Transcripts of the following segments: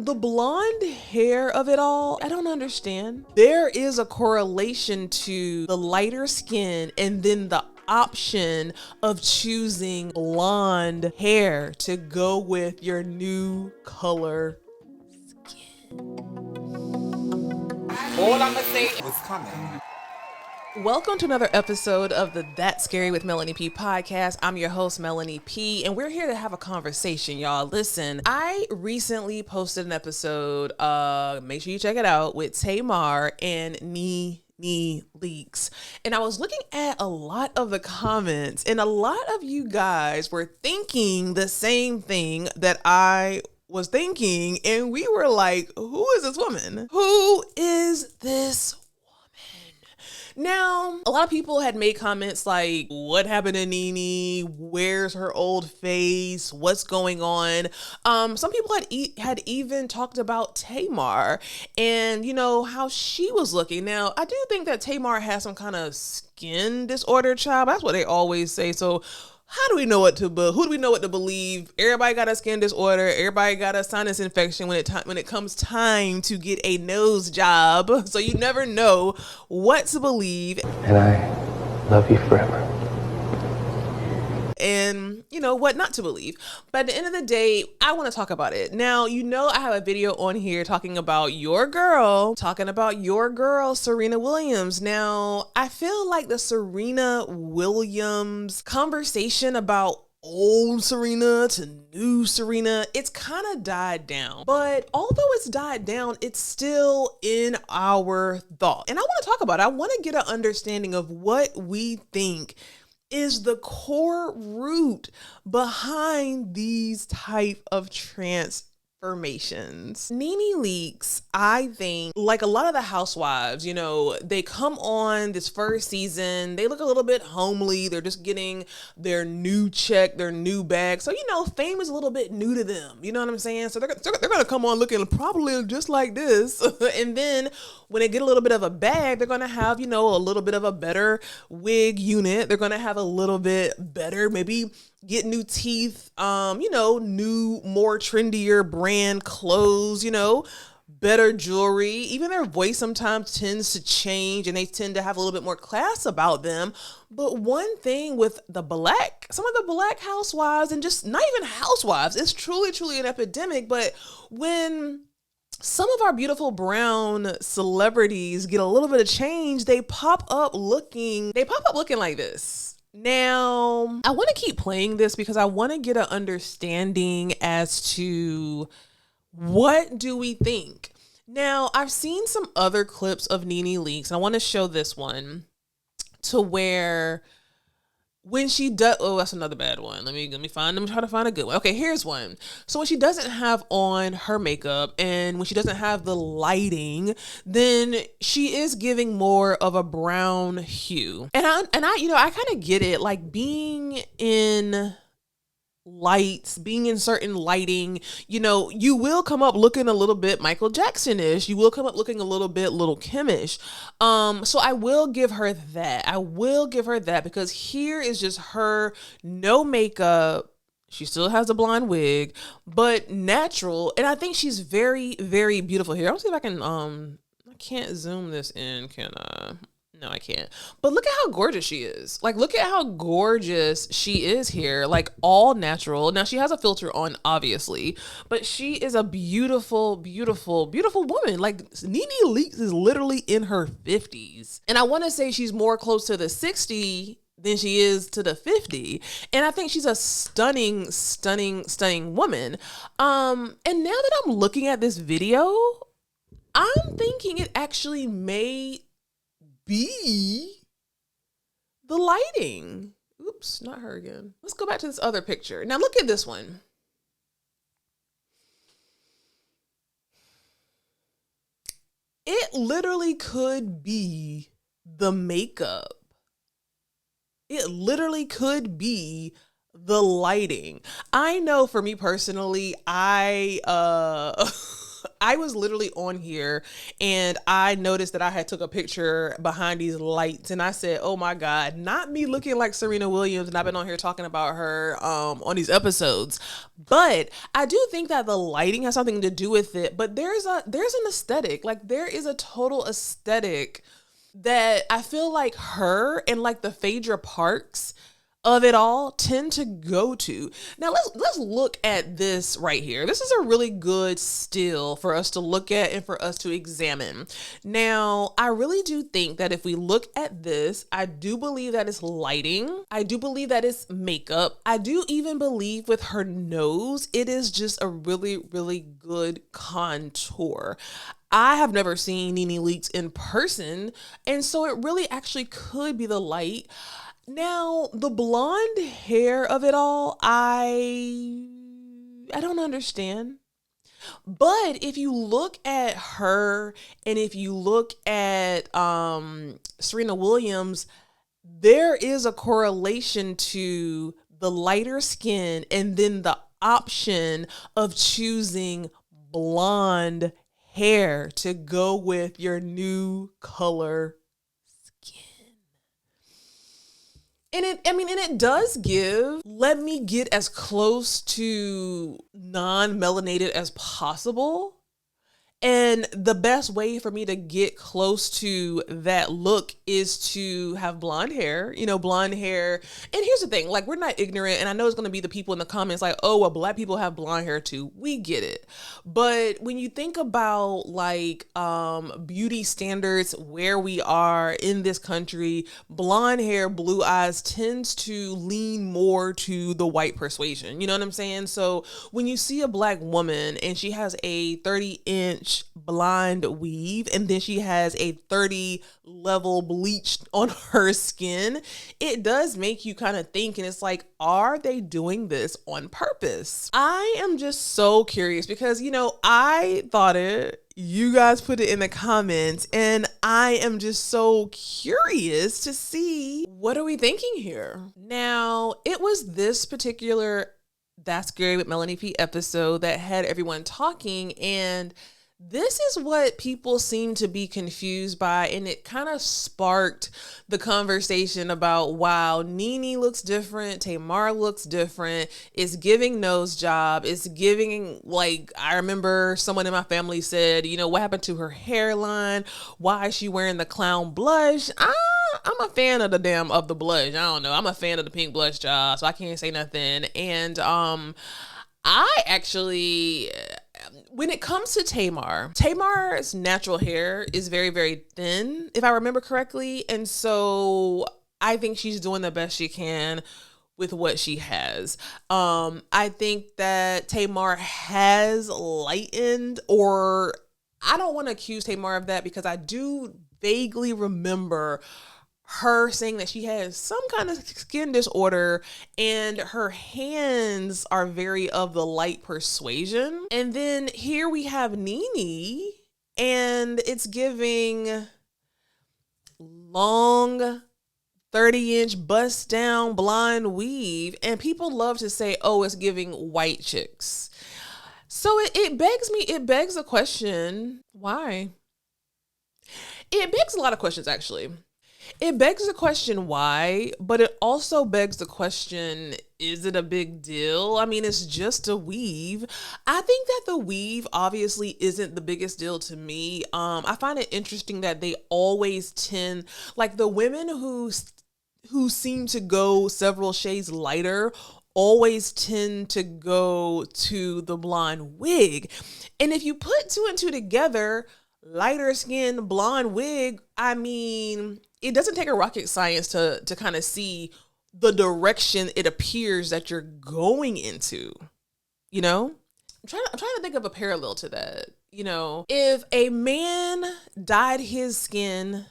the blonde hair of it all, I don't understand. There is a correlation to the lighter skin and then the option of choosing blonde hair to go with your new color skin. All I'm gonna say was coming. Welcome to another episode of the That's Scary with Melanie P podcast. I'm your host, Melanie P, and we're here to have a conversation, y'all. Listen, I recently posted an episode, make sure you check it out, with Tamar and NeNe Leakes. And I was looking at a lot of the comments, and a lot of you guys were thinking the same thing that I was thinking, and we were like, who is this woman? Who is this woman? Now, a lot of people had made comments like, what happened to NeNe? Where's her old face? What's going on? Some people had even talked about Tamar and, you know, how she was looking. Now, I do think that Tamar has some kind of skin disorder, child. That's what they always say. So how do we know who do we know what to believe? Everybody got a skin disorder. Everybody got a sinus infection when it comes time to get a nose job. So you never know what to believe. And I love you forever. And you know what not to believe. But at the end of the day, I want to talk about it. Now, you know, I have a video on here talking about your girl, Serena Williams. Now, I feel like the Serena Williams conversation about old Serena to new Serena, it's kind of died down. But although it's died down, it's still in our thought. And I want to talk about it. I want to get an understanding of what we think is the core root behind these type of transformations. NeNe Leakes, I think, like a lot of the housewives, you know, they come on this first season, they look a little bit homely, they're just getting their new check, their new bag. So, you know, fame is a little bit new to them, you know what I'm saying? So they're gonna come on looking probably just like this. And then when they get a little bit of a bag, they're gonna have, you know, a little bit of a better wig unit. They're gonna have a little bit better, maybe get new teeth, you know, new, more trendier brand clothes, you know, better jewelry. Even their voice sometimes tends to change and they tend to have a little bit more class about them. But one thing with some of the black housewives, and just not even housewives, it's truly an epidemic. But when some of our beautiful brown celebrities get a little bit of change, they pop up looking like this. Now, I want to keep playing this because I want to get an understanding as to what do we think. Now, I've seen some other clips of NeNe Leakes, and I want to show this one to where when she does, oh, that's another bad one. Let me try to find a good one. Okay, here's one. So when she doesn't have on her makeup and when she doesn't have the lighting, then she is giving more of a brown hue. And I you know, I kind of get it, like being in certain lighting, you know, you will come up looking a little bit Michael Jackson-ish. You will come up looking a little bit Lil Kim-ish. So I will give her that. Because here is just her, no makeup. She still has a blonde wig, but natural. And I think she's very, very beautiful here. I'll see if I can, I can't zoom this in, can I? No, I can't. But look at how gorgeous she is. Like, look at how gorgeous she is here. Like, all natural. Now, she has a filter on, obviously. But she is a beautiful, beautiful, beautiful woman. Like, NeNe Leakes is literally in her 50s. And I want to say she's more close to the 60 than she is to the 50. And I think she's a stunning woman. And now that I'm looking at this video, I'm thinking it actually may be the lighting. Oops, not her again. Let's go back to this other picture. Now look at this one. It literally could be the makeup. It literally could be the lighting. I know for me personally, I was literally on here and I noticed that I had took a picture behind these lights and I said, oh my God, not me looking like Serena Williams. And I've been on here talking about her on these episodes. But I do think that the lighting has something to do with it. But there's an aesthetic. Like there is a total aesthetic that I feel like her and like the Phaedra Parks of it all tend to go to. Now let's look at this right here. This is a really good still for us to look at and for us to examine. Now, I really do think that if we look at this, I do believe that it's lighting. I do believe that it's makeup. I do even believe with her nose, it is just a really, really good contour. I have never seen NeNe Leakes in person, and so it really actually could be the light. Now, the blonde hair of it all, I don't understand. But if you look at her and if you look at Serena Williams, there is a correlation to the lighter skin and then the option of choosing blonde hair to go with your new color skin. And it does give, let me get as close to non-melanated as possible. And the best way for me to get close to that look is to have blonde hair, blonde hair. And here's the thing, like we're not ignorant. And I know it's going to be the people in the comments like, oh, well, Black people have blonde hair too. We get it. But when you think about like beauty standards, where we are in this country, blonde hair, blue eyes tends to lean more to the white persuasion. You know what I'm saying? So when you see a Black woman and she has a 30-inch blonde weave and then she has a 30 level bleach on her skin, it does make you kind of think, and it's like, are they doing this on purpose? I am just so curious because I thought it, you guys put it in the comments, and I am just so curious to see, what are we thinking here? Now, it was this particular That's Scary with Melanie P episode that had everyone talking, and this is what people seem to be confused by, and it kind of sparked the conversation about, wow, NeNe looks different, Tamar looks different, it's giving nose job, it's giving, like, I remember someone in my family said, what happened to her hairline, why is she wearing the clown blush? I'm a fan of the blush. I don't know, I'm a fan of the pink blush job, so I can't say nothing. And I actually, when it comes to Tamar's natural hair is very, very thin, if I remember correctly. And so I think she's doing the best she can with what she has. I think that Tamar has lightened, or I don't want to accuse Tamar of that because I do vaguely remember her saying that she has some kind of skin disorder and her hands are very of the light persuasion. And then here we have NeNe and it's giving long 30-inch bust down blonde weave, and people love to say, oh, it's giving white chicks. So it begs a question. Why? It begs a lot of questions, actually. It begs the question why, but it also begs the question, is it a big deal? I mean, it's just a weave. I think that the weave obviously isn't the biggest deal to me. I find it interesting that they always tend, like the women who seem to go several shades lighter always tend to go to the blonde wig. And if you put two and two together, lighter skin, blonde wig, I mean, it doesn't take a rocket science to kind of see the direction it appears that you're going into, I'm trying to think of a parallel to that. If a man dyed his skin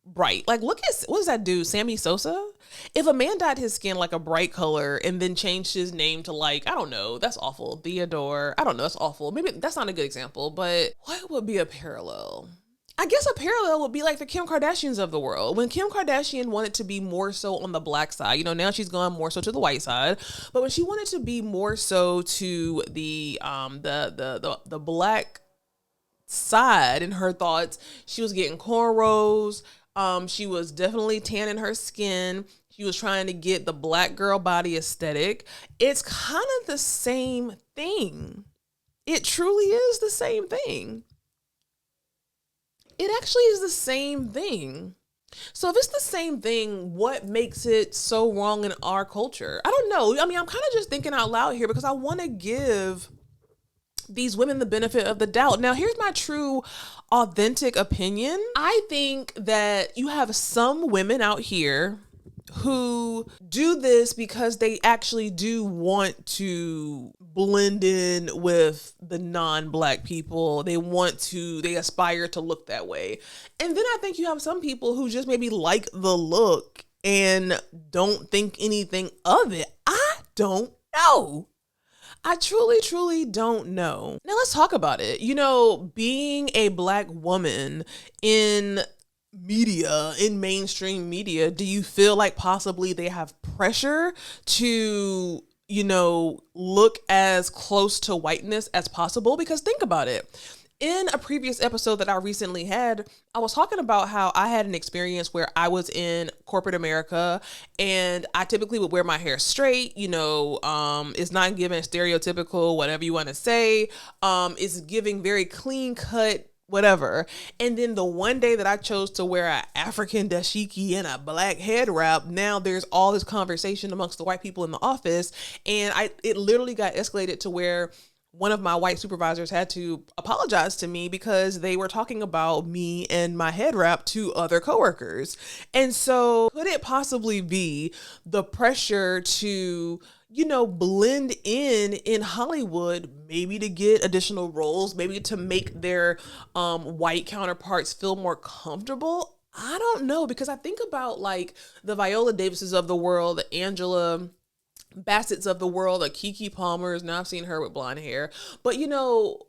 bright, like look at, what does that do? Sammy Sosa? If a man dyed his skin like a bright color and then changed his name to like, I don't know, that's awful, Theodore, I don't know, that's awful. Maybe that's not a good example, but what would be a parallel? I guess a parallel would be like the Kim Kardashians of the world. When Kim Kardashian wanted to be more so on the black side, now she's gone more so to the white side. But when she wanted to be more so to the black side in her thoughts. She was getting cornrows. She was definitely tanning her skin. She was trying to get the black girl body aesthetic. It's kind of the same thing. It truly is the same thing. It actually is the same thing. So if it's the same thing, what makes it so wrong in our culture? I don't know. I mean, I'm kind of just thinking out loud here because I want to give these women the benefit of the doubt. Now, here's my true, authentic opinion. I think that you have some women out here who do this because they actually do want to blend in with the non-black people. They aspire to look that way. And then I think you have some people who just maybe like the look and don't think anything of it. I don't know. I truly, truly don't know. Now let's talk about it. You know, being a black woman in media, in mainstream media, do you feel like possibly they have pressure to, you know, look as close to whiteness as possible? Because think about it. In a previous episode that I recently had, I was talking about how I had an experience where I was in corporate America and I typically would wear my hair straight, you know, it's not giving stereotypical, whatever you want to say. It's giving very clean cut, whatever. And then the one day that I chose to wear an African dashiki and a black head wrap, now there's all this conversation amongst the white people in the office. And it literally got escalated to where one of my white supervisors had to apologize to me because they were talking about me and my head wrap to other coworkers. And so could it possibly be the pressure to, you know, blend in Hollywood, maybe to get additional roles, maybe to make their white counterparts feel more comfortable? I don't know, because I think about like the Viola Davises of the world, the Angela Bassett's of the world, like Keke Palmer's. Now I've seen her with blonde hair, but you know,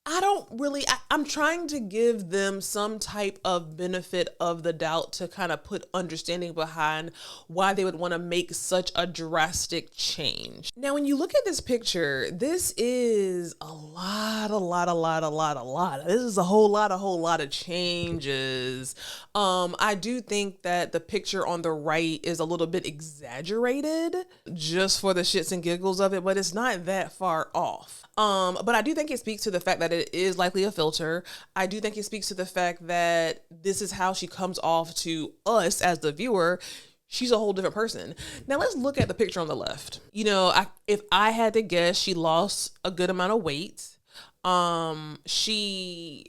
I'm trying to give them some type of benefit of the doubt to kind of put understanding behind why they would want to make such a drastic change. Now, when you look at this picture, this is a lot. This is a whole lot of changes. I do think that the picture on the right is a little bit exaggerated just for the shits and giggles of it, but it's not that far off. But I do think it speaks to the fact that it is likely a filter. I do think it speaks to the fact that this is how she comes off to us as the viewer. She's a whole different person. Now let's look at the picture on the left. You know, if I had to guess, she lost a good amount of weight. She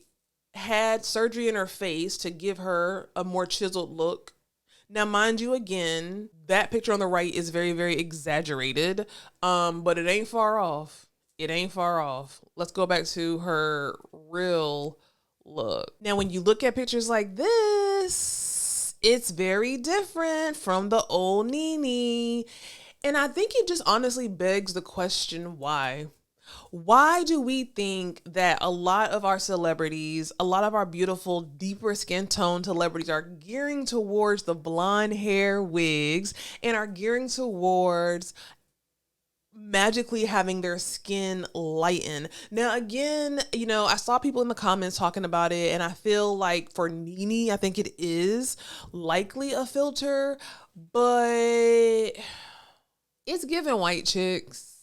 had surgery in her face to give her a more chiseled look. Now, mind you, again, that picture on the right is very, very exaggerated, but it ain't far off. It ain't far off. Let's go back to her real look. Now, when you look at pictures like this, it's very different from the old NeNe. And I think it just honestly begs the question, why? Why do we think that a lot of our celebrities, a lot of our beautiful, deeper skin tone celebrities are gearing towards the blonde hair wigs and are gearing towards magically having their skin lighten? Now, again, you know, I saw people in the comments talking about it, and I feel like for NeNe, I think it is likely a filter, but it's giving white chicks.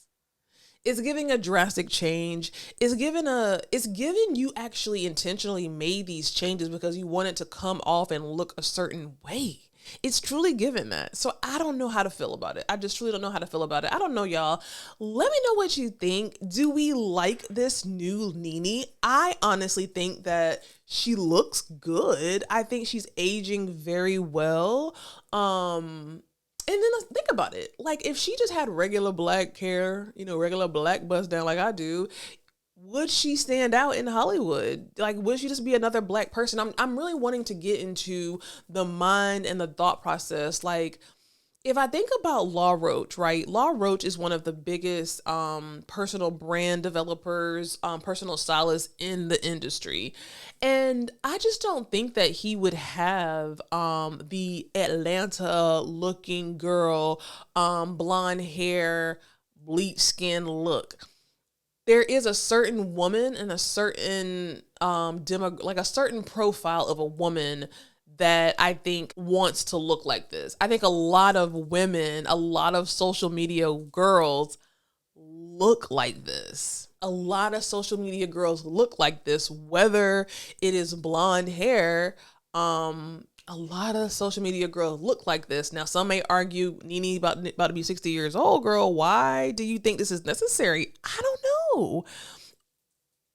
It's giving a drastic change. It's giving you actually intentionally made these changes because you want it to come off and look a certain way. It's truly given that. So I don't know how to feel about it. I just truly don't know how to feel about it. I don't know, y'all. Let me know what you think. Do we like this new NeNe? I honestly think that she looks good. I think she's aging very well. And then let's think about it. Like, if she just had regular black hair, you know, regular black bust down like I do, would she stand out in Hollywood? Like, would she just be another black person? I'm really wanting to get into the mind and the thought process. Like, if I think about Law Roach, right? Law Roach is one of the biggest personal brand developers, personal stylists in the industry. And I just don't think that he would have the Atlanta looking girl, blonde hair, bleach skin look. there is a certain woman and a certain like a certain profile of a woman that I think wants to look like this. I think a lot of women, a lot of social media girls look like this. A lot of social media girls look like this, whether it is blonde hair. A lot of social media girls look like this. Now, some may argue, NeNe about to be 60 years old, girl. Why do you think this is necessary? I don't know.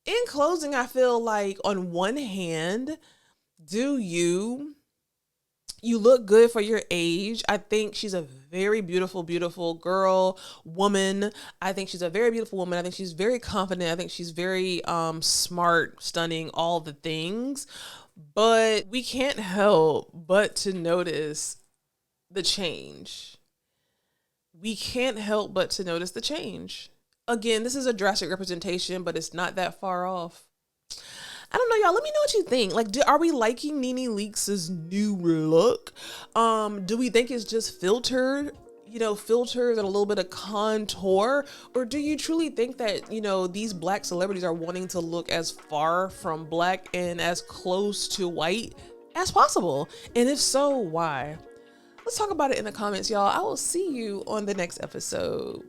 In closing, I feel like on one hand, you look good for your age. I think she's a very beautiful, beautiful woman. I think she's a very beautiful woman. I think she's very confident. I think she's very smart, stunning, all the things. But we can't help but to notice the change. We can't help but to notice the change. Again, this is a drastic representation, but it's not that far off. I don't know, y'all. Let me know what you think. Like, are we liking NeNe Leakes' new look? Do we think it's just filtered? Filters and a little bit of contour? Or do you truly think that, these black celebrities are wanting to look as far from black and as close to white as possible? And if so, why? Let's talk about it in the comments, y'all. I will see you on the next episode.